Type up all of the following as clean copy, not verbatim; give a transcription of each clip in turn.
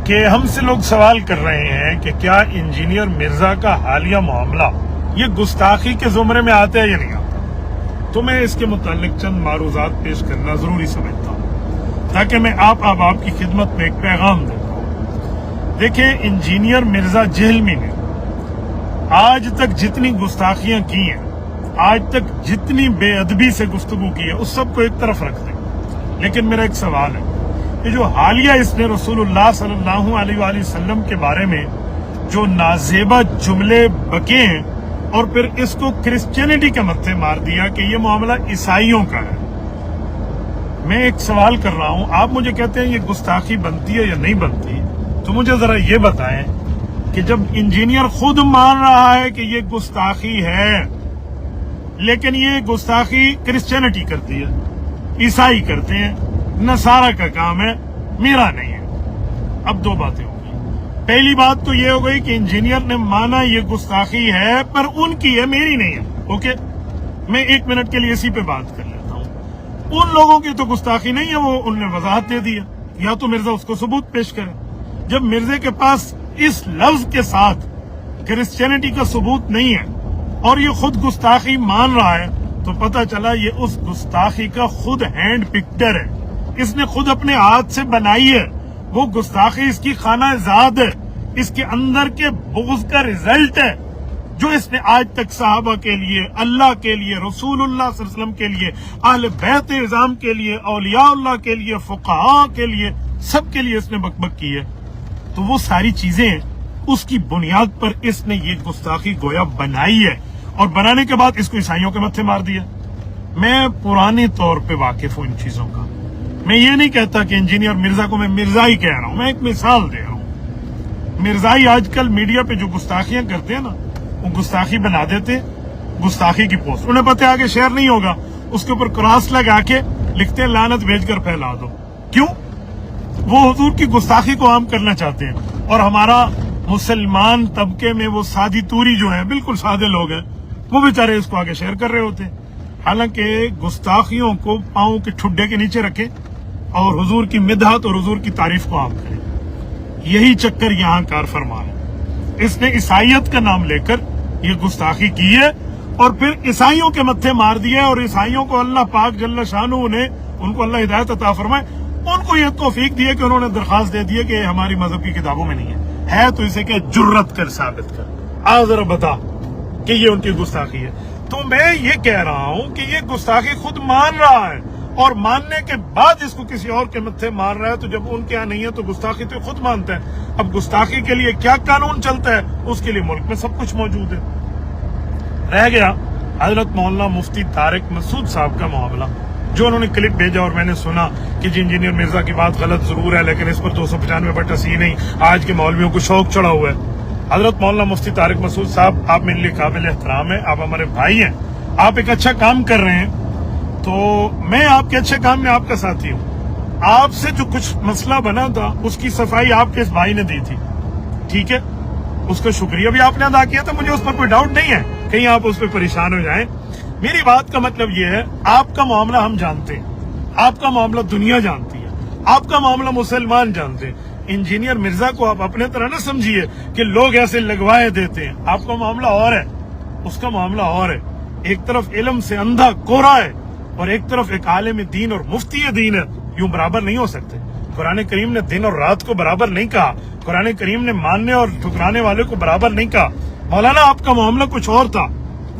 کہ ہم سے لوگ سوال کر رہے ہیں کہ کیا انجینئر مرزا کا حالیہ معاملہ یہ گستاخی کے زمرے میں آتا ہے یا نہیں آتا؟ تو میں اس کے متعلق چند معروضات پیش کرنا ضروری سمجھتا ہوں تاکہ میں آپ کی خدمت میں ایک پیغام دے پاؤں۔ دیکھیں، انجینئر مرزا جہلمی نے آج تک جتنی گستاخیاں کی ہیں، آج تک جتنی بے ادبی سے گفتگو کی ہے، اس سب کو ایک طرف رکھ دیں۔ لیکن میرا ایک سوال ہے کہ جو حالیہ اس نے رسول اللہ صلی اللہ علیہ وآلہ وسلم کے بارے میں جو نازیبہ جملے بکے ہیں اور پھر اس کو کرسچینٹی کے متھے مار دیا کہ یہ معاملہ عیسائیوں کا ہے، میں ایک سوال کر رہا ہوں، آپ مجھے کہتے ہیں یہ گستاخی بنتی ہے یا نہیں بنتی؟ تو مجھے ذرا یہ بتائیں کہ جب انجینئر خود مان رہا ہے کہ یہ گستاخی ہے، لیکن یہ گستاخی کرسچینٹی کرتی ہے، عیسائی کرتے ہیں، نصارہ کا کام ہے، میرا نہیں ہے۔ اب دو باتیں ہوں گی۔ پہلی بات تو یہ ہو گئی کہ انجینئر نے مانا یہ گستاخی ہے پر ان کی ہے، میری نہیں ہے۔ اوکے، میں ایک منٹ کے لیے اسی پہ بات کر لیتا ہوں۔ ان لوگوں کی تو گستاخی نہیں ہے، وہ ان نے وضاحت دے دیا، یا تو مرزا اس کو ثبوت پیش کرے۔ جب مرزے کے پاس اس لفظ کے ساتھ کرسچینٹی کا ثبوت نہیں ہے اور یہ خود گستاخی مان رہا ہے، تو پتہ چلا یہ اس گستاخی کا خود ہینڈ پکچر ہے، اس نے خود اپنے ہاتھ سے بنائی ہے۔ وہ گستاخی اس کی خانہ ذات ہے، اس کے اندر کے بغض کا ریزلٹ ہے جو اس نے آج تک صحابہ کے لیے، اللہ کے لیے، رسول اللہ صلی اللہ علیہ وسلم کے لیے، اہل بیت اعظام کے لیے، اولیاء اللہ کے لیے، فقہاء کے لیے، سب کے لیے اس نے بک کی ہے۔ تو وہ ساری چیزیں اس کی بنیاد پر اس نے یہ گستاخی گویا بنائی ہے، اور بنانے کے بعد اس کو عیسائیوں کے متھے مار دیا۔ میں پرانے طور پہ واقف ہوں ان چیزوں کا، میں یہ نہیں کہتا کہ انجینئر مرزا کو میں مرزا ہی کہہ رہا ہوں، میں ایک مثال دے رہا ہوں۔ مرزائی آج کل میڈیا پہ جو گستاخیاں کرتے ہیں نا، وہ گستاخی بنا دیتے، گستاخی کی پوسٹ، انہیں پتہ ہے آگے شیئر نہیں ہوگا، اس کے اوپر کراس لگا کے لکھتے ہیں لعنت بھیج کر پھیلا دو۔ کیوں؟ وہ حضور کی گستاخی کو عام کرنا چاہتے ہیں، اور ہمارا مسلمان طبقے میں وہ سادی توری جو ہیں، بالکل سادے لوگ ہیں، وہ بیچارے اس کو آگے شیئر کر رہے ہوتے ہیں، حالانکہ گستاخیوں کو پاؤں کے ٹھڈے کے نیچے رکھے اور حضور کی مدحت اور حضور کی تعریف کو عام کرے۔ یہی چکر یہاں کار فرما ہے۔ اس نے عیسائیت کا نام لے کر یہ گستاخی کی ہے اور پھر عیسائیوں کے متھے مار دیا، اور عیسائیوں کو اللہ پاک جل شانہ نے، ان کو اللہ ہدایت عطا فرمائے، ان کو یہ توفیق دی ہے کہ انہوں نے درخواست دے دی ہے کہ یہ ہماری مذہب کی کتابوں میں نہیں ہے تو اسے کہ جرت کر ثابت کر، آ ذرا بتا کہ یہ ان کی گستاخی ہے۔ تو میں یہ کہہ رہا ہوں کہ یہ گستاخی خود مان رہا ہے، اور ماننے کے بعد اس کو کسی اور کے متھے مار رہا ہے، تو جب ان کے یہاں نہیں ہے تو گستاخی تو خود مانتا ہے۔ اب گستاخی کے لیے کیا قانون چلتا ہے، اس کے لیے ملک میں سب کچھ موجود ہے۔ رہ گیا حضرت مولانا مفتی طارق مسعود صاحب کا معاملہ، جو انہوں نے کلپ بھیجا اور میں نے سنا کہ جی انجینئر مرزا کی بات غلط ضرور ہے، لیکن اس پر 295 نہیں، آج کے مولویوں کو شوق چڑھا ہوا ہے۔ حضرت مولانا مفتی طارق مسعود صاحب، آپ میرے لیے قابل احترام ہیں، آپ ہمارے بھائی ہیں، آپ ایک اچھا کام کر رہے ہیں، تو میں آپ کے اچھے کام میں آپ کا ساتھی ہوں۔ آپ سے جو کچھ مسئلہ بنا تھا اس کی صفائی آپ کے اس بھائی نے دی تھی، ٹھیک ہے، اس کا شکریہ بھی آپ نے ادا کیا تھا، مجھے اس پر کوئی ڈاؤٹ نہیں ہے، کہیں آپ اس پہ پریشان ہو جائیں۔ میری بات کا مطلب یہ ہے، آپ کا معاملہ ہم جانتے ہیں، آپ کا معاملہ دنیا جانتی ہے، آپ کا معاملہ مسلمان جانتے ہیں۔ انجینئر مرزا کو آپ اپنے طرح نہ سمجھیے کہ لوگ ایسے لگوائے دیتے ہیں، آپ کا معاملہ اور ہے، اس کا معاملہ اور ہے۔ ایک طرف علم سے اندھا کوڑا ہے اور ایک طرف ایک عالم دین اور مفتی دین ہے، یوں برابر نہیں ہو سکتے۔ قرآن کریم نے دن اور رات کو برابر نہیں کہا، قرآن کریم نے ماننے اور ٹھکرانے والے کو برابر نہیں کہا۔ مولانا آپ کا معاملہ کچھ اور تھا،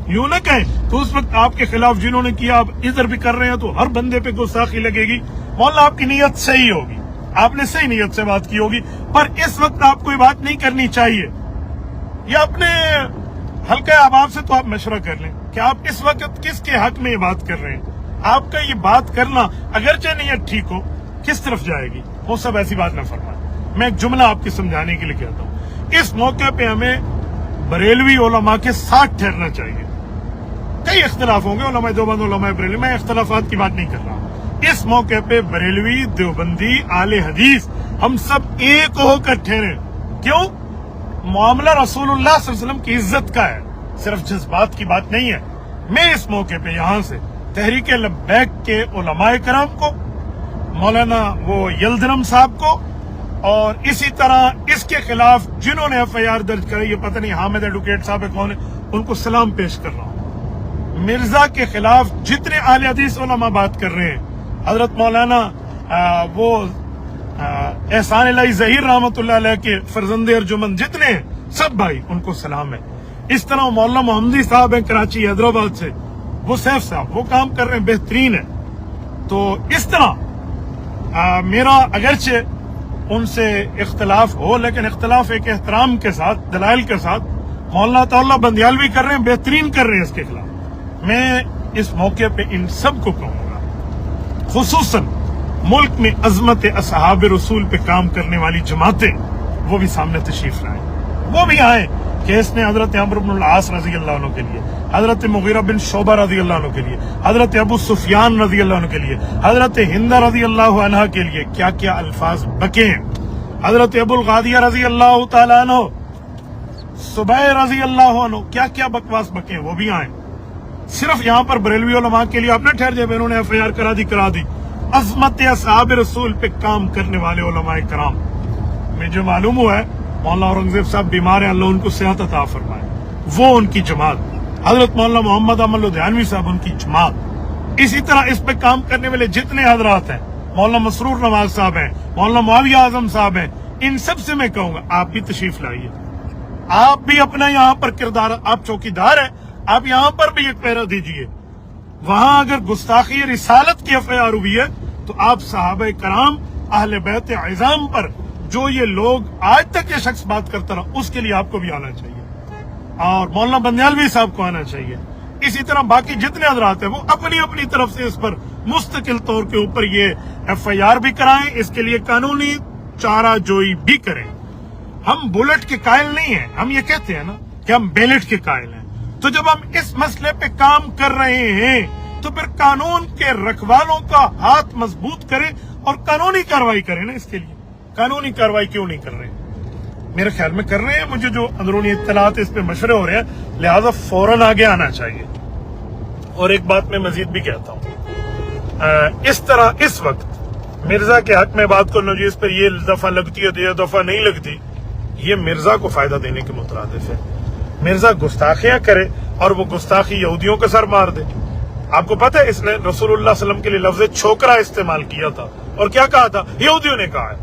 یوں نہ کہیں تو اس وقت آپ کے خلاف جنہوں نے کیا، آپ ادھر بھی کر رہے ہیں تو ہر بندے پہ گستاخی لگے گی۔ مولانا آپ کی نیت صحیح ہوگی، آپ نے صحیح نیت سے بات کی ہوگی، پر اس وقت آپ کو یہ بات نہیں کرنی چاہیے۔ یہ اپنے حلقہ احباب سے تو آپ مشورہ کر لیں کہ آپ اس وقت کس کے حق میں یہ بات کر رہے ہیں۔ آپ کا یہ بات کرنا اگرچہ نیت ٹھیک ہو، کس طرف جائے گی، وہ سب ایسی بات نہ فرمائیں۔ میں ایک جملہ آپ کی سمجھانے کے لیے کہتا ہوں، اس موقع پہ ہمیں بریلوی علماء کے ساتھ ٹھہرنا چاہیے۔ کئی اختلاف ہوں گے، علماء دیوبند، علماء بریلوی، میں اختلافات کی بات نہیں کر رہا۔ اس موقع پہ بریلوی، دیوبندی، اہل حدیث، ہم سب ایک ہو کر ٹھہرے۔ کیوں؟ معاملہ رسول اللہ صلی اللہ علیہ وسلم کی عزت کا ہے، صرف جذبات کی بات نہیں ہے۔ میں اس موقع پہ یہاں سے تحریک لبیک کے علماء کرام کو، مولانا وہ یلدرم صاحب کو اور اسی طرح اس کے خلاف جنہوں نے ایف آئی آر درج کرائی، یہ پتہ نہیں حامد ایڈوکیٹ صاحب کون ہے، ان کو سلام پیش کر رہا ہوں۔ مرزا کے خلاف جتنے اہل حدیث علماء بات کر رہے ہیں، حضرت مولانا احسان الہی ظہیر رحمۃ اللہ علیہ کے فرزند ارجمن جتنے ہیں، سب بھائی ان کو سلام ہے۔ اس طرح مولانا محمدی صاحب ہیں کراچی حیدرآباد سے، وہ سیف صاحب وہ کام کر رہے ہیں، بہترین ہے۔ تو اس طرح میرا اگرچہ ان سے اختلاف ہو، لیکن اختلاف ایک احترام کے ساتھ، دلائل کے ساتھ۔ مولانا تعالیٰ بندیالوی کر رہے ہیں، بہترین کر رہے ہیں اس کے خلاف۔ میں اس موقع پہ ان سب کو کہوں گا، خصوصاً ملک میں عظمت اصحاب رسول پہ کام کرنے والی جماعتیں، وہ بھی سامنے تشریف لائیں، وہ بھی آئیں کہ اس نے حضرت عمرو بن العاص رضی اللہ عنہ کے لیے، حضرت مغیرہ بن شعبہ رضی اللہ عنہ کے لیے، حضرت ابو سفیان رضی اللہ عنہ کے لیے، حضرت ہند رضی اللہ عنہ کے لیے کیا کیا الفاظ بکے ہیں، حضرت ابو الغادیہ رضی اللہ تعالیٰ عنہ، سبیر رضی اللہ عنہ، کیا کیا بکواس بکے ہیں، وہ بھی آئیں۔ صرف یہاں پر بریلوی علماء کے لیے آپ نے ٹھہر جائے، انہوں نے ایف آئی آر کرا دی۔ عظمت اصحاب رسول پہ کام کرنے والے علماء کرام، مجھے معلوم ہوا ہے مولانا اورنگزیب صاحب بیمار ہیں، اللہ ان کو صحت عطا فرمائے، وہ ان کی جماعت، حضرت مولانا محمد احمد لدھیانوی صاحب ان کی جماعت، اسی طرح اس پہ کام کرنے والے جتنے حضرات ہیں، مولانا مسرور نواز صاحب ہیں، مولانا معاویہ اعظم صاحب ہیں، ان سب سے میں کہوں گا آپ بھی تشریف لائیے، آپ بھی اپنا یہاں پر کردار، آپ چوکیدار ہیں، آپ یہاں پر بھی ایک پہرا دیجئے۔ وہاں اگر گستاخی رسالت کی ایف آئی آر ہوئی ہے تو آپ صحابہ کرام اہل بیت عظام پر جو یہ لوگ آج تک یہ شخص بات کرتا رہا، اس کے لیے آپ کو بھی آنا چاہیے، اور مولانا بندیالوی صاحب کو آنا چاہیے۔ اسی طرح باقی جتنے حضرات ہیں وہ اپنی اپنی طرف سے اس پر مستقل طور کے اوپر یہ ایف آئی آر بھی کرائیں، اس کے لیے قانونی چارہ جوئی بھی کریں۔ ہم بلٹ کے قائل نہیں ہیں، ہم یہ کہتے ہیں نا کہ ہم بیلٹ کے قائل ہیں۔ تو جب ہم اس مسئلے پہ کام کر رہے ہیں تو پھر قانون کے رکھوالوں کا ہاتھ مضبوط کریں اور قانونی کارروائی کریں نا۔ اس کے لیے قانونی کارروائی کیوں نہیں کر رہے؟ میرے خیال میں کر رہے ہیں، مجھے جو اندرونی اطلاعات اس پہ مشورے ہو رہے ہیں، لہذا فوراً آگے آنا چاہیے۔ اور ایک بات میں مزید بھی کہتا ہوں، اس طرح اس وقت مرزا کے حق میں بات کرنا، جو اس پر یہ دفعہ لگتی ہے یہ دفعہ نہیں لگتی، یہ مرزا کو فائدہ دینے کے مترادف ہے۔ مرزا گستاخیاں کرے اور وہ گستاخی یہودیوں کا سر مار دے۔ آپ کو پتہ ہے اس نے رسول اللہ صلی اللہ علیہ وسلم کے لیے لفظ چھوکرا استعمال کیا تھا، اور کیا کہا تھا؟ یہودیوں نے کہا ہے۔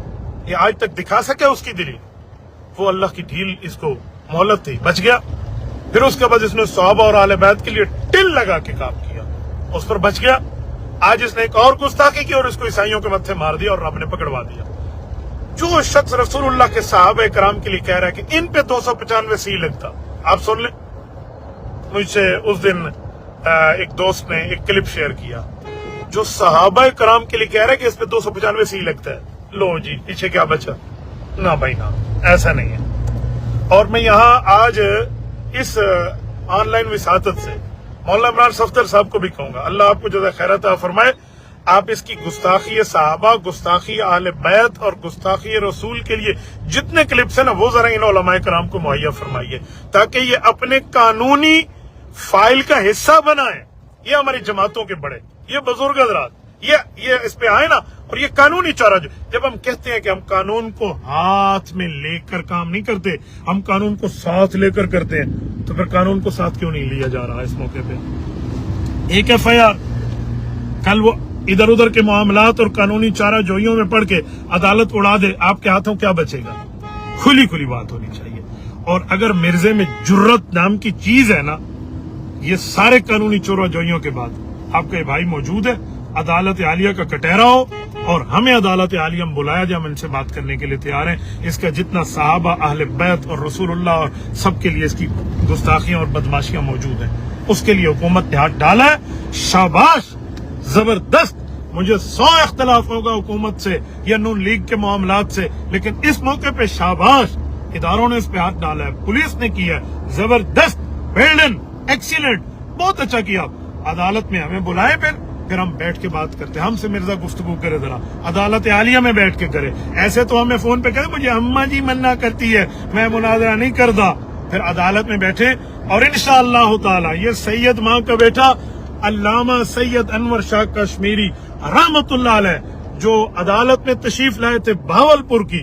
یہ آج تک دکھا سکے اس کی دلی؟ وہ اللہ کی ڈھیل اس کو مہلت تھی، بچ گیا۔ پھر اس کے بعد اس نے صحابہ اور اہل بیت کے لیے ٹل لگا کے کام کیا، اس پر بچ گیا۔ آج اس نے ایک اور گستاخی کی اور اس کو عیسائیوں کے متھے مار دیا اور رب نے پکڑوا دیا۔ جو شخص رسول اللہ کے صحابہ کرام کے لیے کہہ رہا ہے کہ ان پہ 295 سی لگتا، آپ سن لیں، مجھ سے اس دن ایک دوست نے ایک کلپ شیئر کیا، جو صحابہ کرام کے لیے کہہ رہا ہے کہ اس پہ 295 سی لگتا ہے، لو جی پیچھے کیا بچا؟ نہ بھائی نہ، ایسا نہیں ہے۔ اور میں یہاں آج اس آن لائن وساطت سے مولانا عمران صفدر صاحب کو بھی کہوں گا، اللہ آپ کو جزا خیر عطا فرمائے، آپ اس کی گستاخی صحابہ، گستاخی اہل بیت اور گستاخی رسول کے لیے جتنے کلپس ہیں نا، وہ ذرا ان علماء کرام کو مہیا فرمائیے، تاکہ یہ اپنے قانونی فائل کا حصہ بنائیں۔ یہ ہماری جماعتوں کے بڑے، یہ بزرگ حضرات، یہ اس پہ آئے نا، اور یہ قانونی چارہ جب ہم کہتے ہیں کہ ہم قانون کو ہاتھ میں لے کر کام نہیں کرتے، ہم قانون کو ساتھ لے کر کرتے ہیں، تو پھر قانون کو ساتھ کیوں نہیں لیا جا رہا اس موقع پہ؟ ایک ایف آئی آر، کل وہ ادھر ادھر کے معاملات اور قانونی چارہ جوئیوں میں پڑھ کے عدالت اڑا دے، آپ کے ہاتھوں کیا بچے گا؟ کھلی کھلی بات ہونی چاہیے۔ اور اگر مرزے میں جرت نام کی چیز ہے نا، یہ سارے قانونی چورہ جوئیوں کے بعد آپ کا یہ بھائی موجود ہے، عدالت عالیہ کا کٹہرا ہو اور ہمیں عدالت عالیہ میں بلایا جائے، ہم ان سے بات کرنے کے لیے تیار ہیں۔ اس کا جتنا صحابہ، اہل بیت اور رسول اللہ اور سب کے لیے اس کی گستاخیاں اور بدماشیاں موجود ہیں، اس کے لیے حکومت نے ہاتھ ڈالا ہے، شاباش، زبردست۔ مجھے 100 اختلاف ہوگا حکومت سے یا نون لیگ کے معاملات سے، لیکن اس موقع پہ شاباش، اداروں نے اس پہ ہاتھ ڈالا ہے، پولیس نے کیا ہے، زبردست، ویلڈن، ایکسیلنٹ، بہت اچھا کیا۔ عدالت میں ہمیں بلائے، پھر ہم بیٹھ کے بات کرتے ہیں، ہم سے مرزا گفتگو کرے، ذرا عدالت عالیہ میں بیٹھ کے کرے۔ ایسے تو ہمیں فون پہ کہے مجھے اماں جی منع کرتی ہے، میں مناظرہ نہیں کرتا۔ پھر عدالت میں بیٹھے اور انشاءاللہ تعالی یہ سید ماں کا بیٹا علامہ سید انور شاہ کشمیری رحمت اللہ علیہ جو عدالت میں تشریف لائے تھے بہاولپور کی،